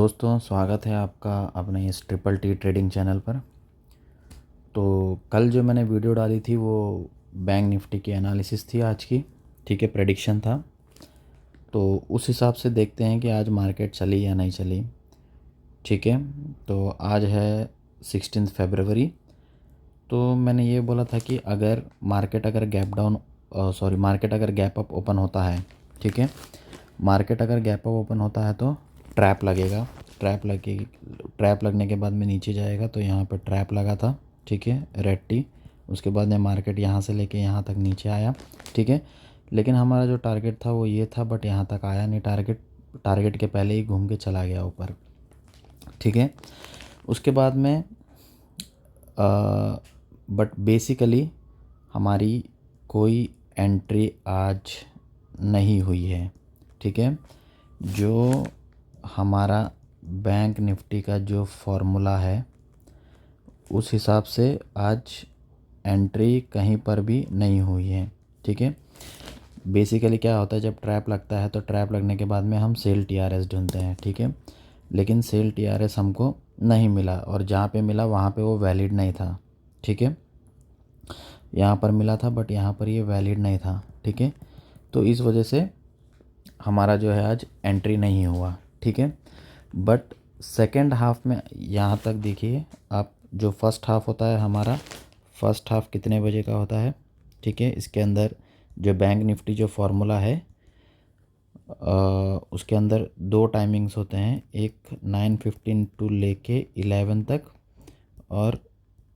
दोस्तों, स्वागत है आपका अपने इस ट्रिपल टी ट्रेडिंग चैनल पर। तो कल जो मैंने वीडियो डाली थी वो बैंक निफ्टी की एनालिसिस थी आज की, ठीक है, प्रेडिक्शन था। तो उस हिसाब से देखते हैं कि आज मार्केट चली या नहीं चली, ठीक है। तो आज है 16 फरवरी। तो मैंने ये बोला था कि अगर मार्केट अगर गैप अप ओपन होता है, ठीक है, मार्केट अगर गैप अप ओपन होता है तो ट्रैप लगेगा। ट्रैप लगने के बाद में नीचे जाएगा। तो यहाँ पर ट्रैप लगा था, ठीक है, रेड टी। उसके बाद में मार्केट यहाँ से लेके यहाँ तक नीचे आया, ठीक है। लेकिन हमारा जो टारगेट था वो ये था, बट यहाँ तक आया नहीं। टारगेट के पहले ही घूम के चला गया ऊपर, ठीक है। उसके बाद में बट बेसिकली हमारी कोई एंट्री आज नहीं हुई है, ठीक है। जो हमारा बैंक निफ्टी का जो फॉर्मूला है उस हिसाब से आज एंट्री कहीं पर भी नहीं हुई है, ठीक है। बेसिकली क्या होता है, जब ट्रैप लगता है तो ट्रैप लगने के बाद में हम सेल टीआरएस ढूंढते हैं, ठीक है। लेकिन सेल टीआरएस हमको नहीं मिला, और जहाँ पे मिला वहाँ पे वो वैलिड नहीं था, ठीक है। यहाँ पर मिला था बट यहाँ पर ये वैलिड नहीं था, ठीक है। तो इस वजह से हमारा जो है आज एंट्री नहीं हुआ, ठीक है। बट सेकेंड हाफ में यहाँ तक देखिए आप, जो फर्स्ट हाफ होता है हमारा, फर्स्ट हाफ कितने बजे का होता है, ठीक है। इसके अंदर जो बैंक निफ्टी जो फॉर्मूला है उसके अंदर दो टाइमिंग्स होते हैं, एक 9:15 टू लेके 11 तक, और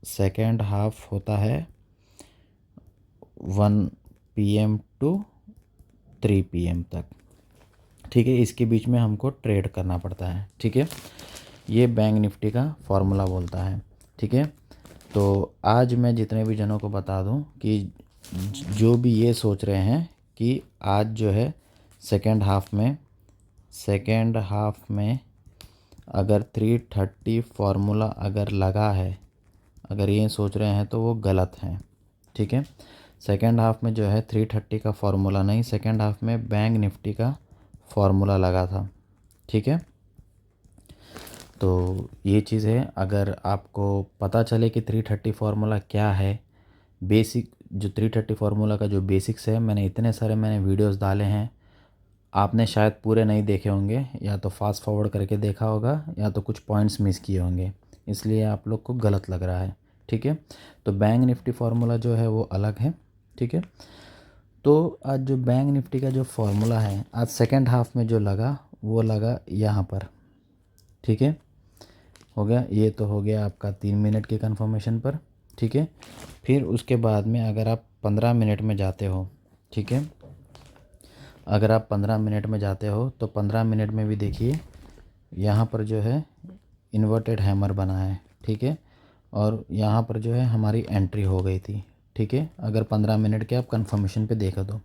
सेकेंड हाफ होता है 1 PM टू 3 PM तक, ठीक है। इसके बीच में हमको ट्रेड करना पड़ता है, ठीक है। ये बैंक निफ्टी का फॉर्मूला बोलता है, ठीक है। तो आज मैं जितने भी जनों को बता दूं कि जो भी ये सोच रहे हैं कि आज जो है सेकेंड हाफ में अगर 330 फार्मूला अगर लगा है, अगर ये सोच रहे हैं तो वो गलत है, ठीक है। सेकेंड हाफ में जो है 330 का फार्मूला नहीं, सेकेंड हाफ में बैंक निफ्टी का फार्मूला लगा था, ठीक है। तो ये चीज़ है, अगर आपको पता चले कि 330 फार्मूला क्या है, बेसिक जो 330 फार्मूला का जो बेसिक्स है, मैंने वीडियोस डाले हैं, आपने शायद पूरे नहीं देखे होंगे, या तो फास्ट फॉरवर्ड करके देखा होगा या तो कुछ पॉइंट्स मिस किए होंगे, इसलिए आप लोग को गलत लग रहा है, ठीक है। तो बैंक निफ्टी फार्मूला जो है वो अलग है, ठीक है। तो आज जो बैंक निफ्टी का जो फार्मूला है आज सेकेंड हाफ में जो लगा वो लगा यहाँ पर, ठीक है। हो गया, ये तो हो गया आपका 3 मिनट के कंफर्मेशन पर, ठीक है। फिर उसके बाद में अगर आप 15 मिनट में जाते हो, ठीक है, अगर आप 15 मिनट में जाते हो तो 15 मिनट में भी देखिए यहाँ पर जो है इन्वर्टेड हैमर बना है, ठीक है। और यहाँ पर जो है हमारी एंट्री हो गई थी, ठीक है, अगर 15 मिनट के आप कंफर्मेशन पे देखो तो।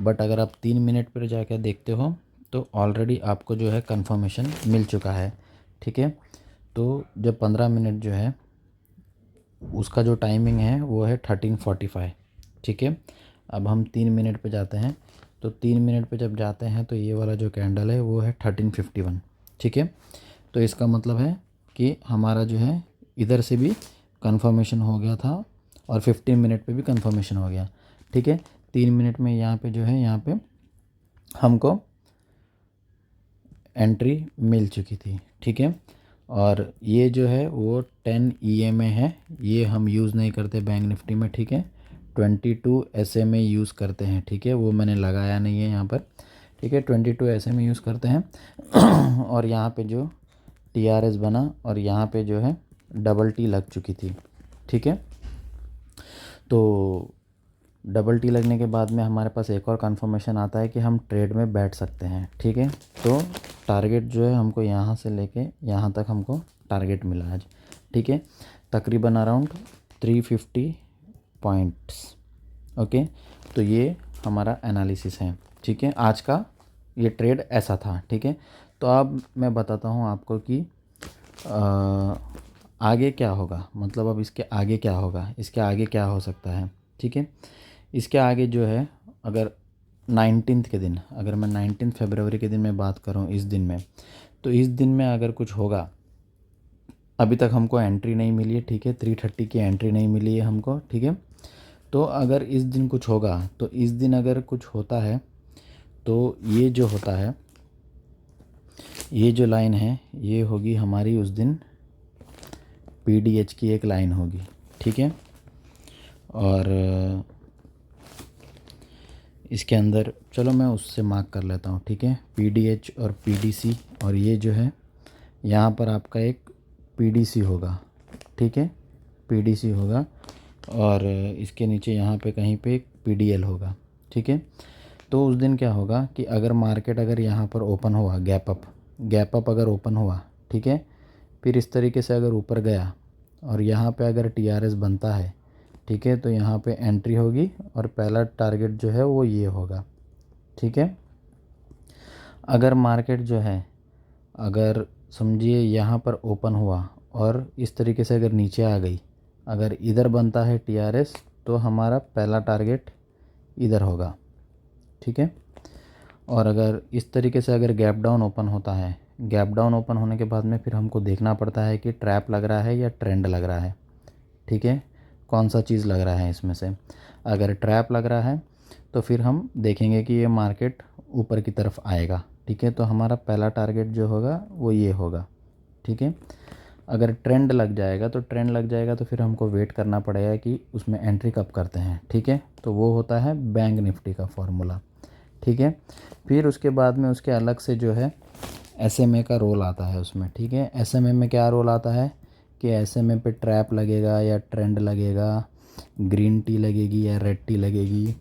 बट अगर आप 3 मिनट पर जाकर देखते हो तो ऑलरेडी आपको जो है कंफर्मेशन मिल चुका है, ठीक है। तो जब 15 मिनट जो है उसका जो टाइमिंग है वो है 13:45, ठीक है। अब हम 3 मिनट पे जाते हैं, तो 3 मिनट पे जब जाते हैं तो ये वाला जो कैंडल है वो है 13:51, ठीक है। तो इसका मतलब है कि हमारा जो है इधर से भी कंफर्मेशन हो गया था और 15 मिनट पे भी कंफर्मेशन हो गया, ठीक है। 3 मिनट में यहाँ पे जो है यहाँ पे हमको एंट्री मिल चुकी थी, ठीक है। और ये जो है वो 10 EMA है, ये हम यूज़ नहीं करते बैंक निफ्टी में, ठीक है। 22 SMA यूज़ करते हैं, ठीक है, वो मैंने लगाया नहीं है यहाँ पर, ठीक है। 22 SMA यूज़ करते हैं और यहाँ पे जो TRS बना और यहाँ पे जो है डबल टी लग चुकी थी, ठीक है। तो डबल टी लगने के बाद में हमारे पास एक और कंफर्मेशन आता है कि हम ट्रेड में बैठ सकते हैं, ठीक है। तो टारगेट जो है हमको यहाँ से लेके यहाँ तक हमको टारगेट मिला आज, ठीक है, तकरीबन अराउंड 350 पॉइंट्स, ओके। तो ये हमारा एनालिसिस है, ठीक है, आज का ये ट्रेड ऐसा था, ठीक है। तो अब मैं बताता हूँ आपको कि आगे क्या होगा, मतलब अब इसके आगे क्या होगा, इसके आगे क्या हो सकता है, ठीक है। इसके आगे जो है, अगर 19 के दिन, अगर मैं 19 फरवरी के दिन में बात करूं, इस दिन में, तो इस दिन में अगर कुछ होगा, अभी तक हमको एंट्री नहीं मिली है, ठीक है, 330 की एंट्री नहीं मिली है हमको, ठीक है। तो अगर इस दिन कुछ होगा, तो इस दिन अगर कुछ होता है तो ये जो होता है, ये जो लाइन है ये होगी हमारी उस दिन PDH की एक लाइन होगी, ठीक है। और इसके अंदर चलो मैं उससे मार्क कर लेता हूँ, ठीक है, PDH और PDC, और ये जो है यहाँ पर आपका एक PDC होगा, ठीक है, PDC होगा, और इसके नीचे यहाँ पे कहीं पे एक PDL होगा, ठीक है। तो उस दिन क्या होगा कि अगर मार्केट अगर यहाँ पर ओपन हुआ, गैप अप अगर ओपन हुआ, ठीक है, फिर इस तरीके से अगर ऊपर गया और यहाँ पे अगर TRS बनता है, ठीक है, तो यहाँ पे एंट्री होगी और पहला टारगेट जो है वो ये होगा, ठीक है। अगर मार्केट जो है, अगर समझिए यहाँ पर ओपन हुआ और इस तरीके से अगर नीचे आ गई, अगर इधर बनता है TRS, तो हमारा पहला टारगेट इधर होगा, ठीक है। और अगर इस तरीके से अगर गैप डाउन ओपन होता है, गैप डाउन ओपन होने के बाद में फिर हमको देखना पड़ता है कि ट्रैप लग रहा है या ट्रेंड लग रहा है, ठीक है, कौन सा चीज़ लग रहा है इसमें से। अगर ट्रैप लग रहा है तो फिर हम देखेंगे कि ये मार्केट ऊपर की तरफ आएगा, ठीक है, तो हमारा पहला टारगेट जो होगा वो ये होगा, ठीक है। अगर ट्रेंड लग जाएगा तो फिर हमको वेट करना पड़ेगा कि उसमें एंट्री कब करते हैं, ठीक है, तो वो होता है बैंक निफ्टी का फॉर्मूला, ठीक है। फिर उसके बाद में उसके अलग से जो है SMA का रोल आता है उसमें, ठीक है। SMA में क्या रोल आता है कि SMA पे ट्रैप लगेगा या ट्रेंड लगेगा, ग्रीन टी लगेगी या रेड टी लगेगी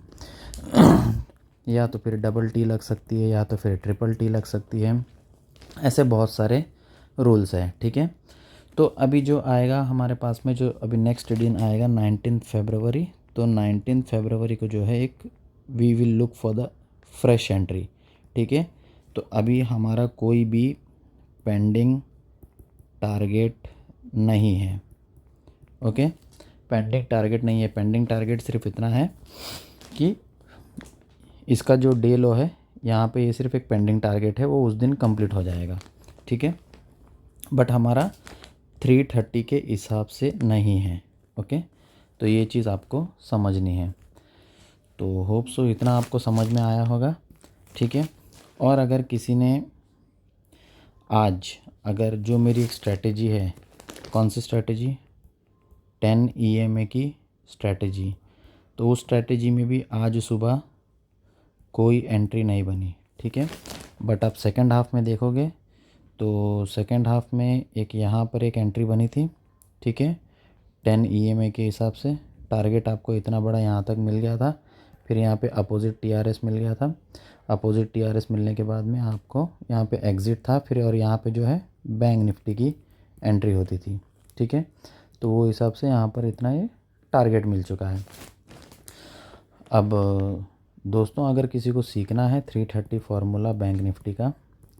या तो फिर डबल टी लग सकती है या तो फिर ट्रिपल टी लग सकती है, ऐसे बहुत सारे रूल्स हैं, ठीक है। तो अभी जो आएगा हमारे पास में, जो अभी नेक्स्ट दिन आएगा 19 फरवरी, तो 19 फरवरी को जो है एक we will look for the fresh entry, ठीक है। तो अभी हमारा कोई भी पेंडिंग टारगेट नहीं है, ओके, पेंडिंग टारगेट नहीं है। पेंडिंग टारगेट सिर्फ इतना है कि इसका जो डे लो है यहाँ पे, ये सिर्फ एक पेंडिंग टारगेट है, वो उस दिन कंप्लीट हो जाएगा, ठीक है, बट हमारा 330 के हिसाब से नहीं है, ओके। तो ये चीज़ आपको समझनी है। तो होप सो इतना आपको समझ में आया होगा, ठीक है। और अगर किसी ने आज, अगर जो मेरी एक स्ट्रैटेजी है, कौन सी स्ट्रैटेजी, 10 EMA की स्ट्रैटेजी, तो उस स्ट्रैटेजी में भी आज सुबह कोई एंट्री नहीं बनी, ठीक है। बट आप सेकंड हाफ में देखोगे तो सेकंड हाफ में एक यहाँ पर एक एंट्री बनी थी, ठीक है, 10 EMA के हिसाब से टारगेट आपको इतना बड़ा यहाँ तक मिल गया था, फिर यहाँ पे अपोजिट TRS मिल गया था। अपोजिट TRS मिलने के बाद में आपको यहाँ पे एग्ज़िट था फिर, और यहाँ पे जो है बैंक निफ्टी की एंट्री होती थी, ठीक है। तो वो हिसाब से यहाँ पर इतना ये टारगेट मिल चुका है। अब दोस्तों, अगर किसी को सीखना है 330 फार्मूला बैंक निफ्टी का,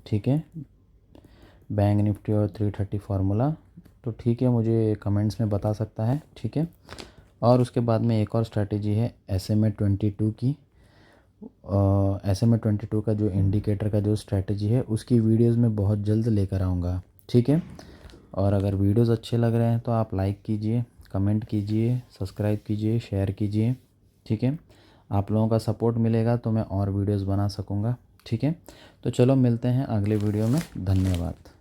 ठीक है, बैंक निफ्टी और 330 फार्मूला, तो ठीक है, मुझे कमेंट्स में बता सकता है, ठीक है। और उसके बाद में एक और स्ट्रैटेजी है SMA 22 की। SMA 22 का जो इंडिकेटर का जो स्ट्रैटेजी है, उसकी वीडियोस मैं बहुत जल्द लेकर आऊँगा, ठीक है। और अगर वीडियोस अच्छे लग रहे हैं तो आप लाइक कीजिए, कमेंट कीजिए, सब्सक्राइब कीजिए, शेयर कीजिए, ठीक है। आप लोगों का सपोर्ट मिलेगा तो मैं और वीडियोस बना सकूँगा, ठीक है। तो चलो मिलते हैं अगले वीडियो में, धन्यवाद।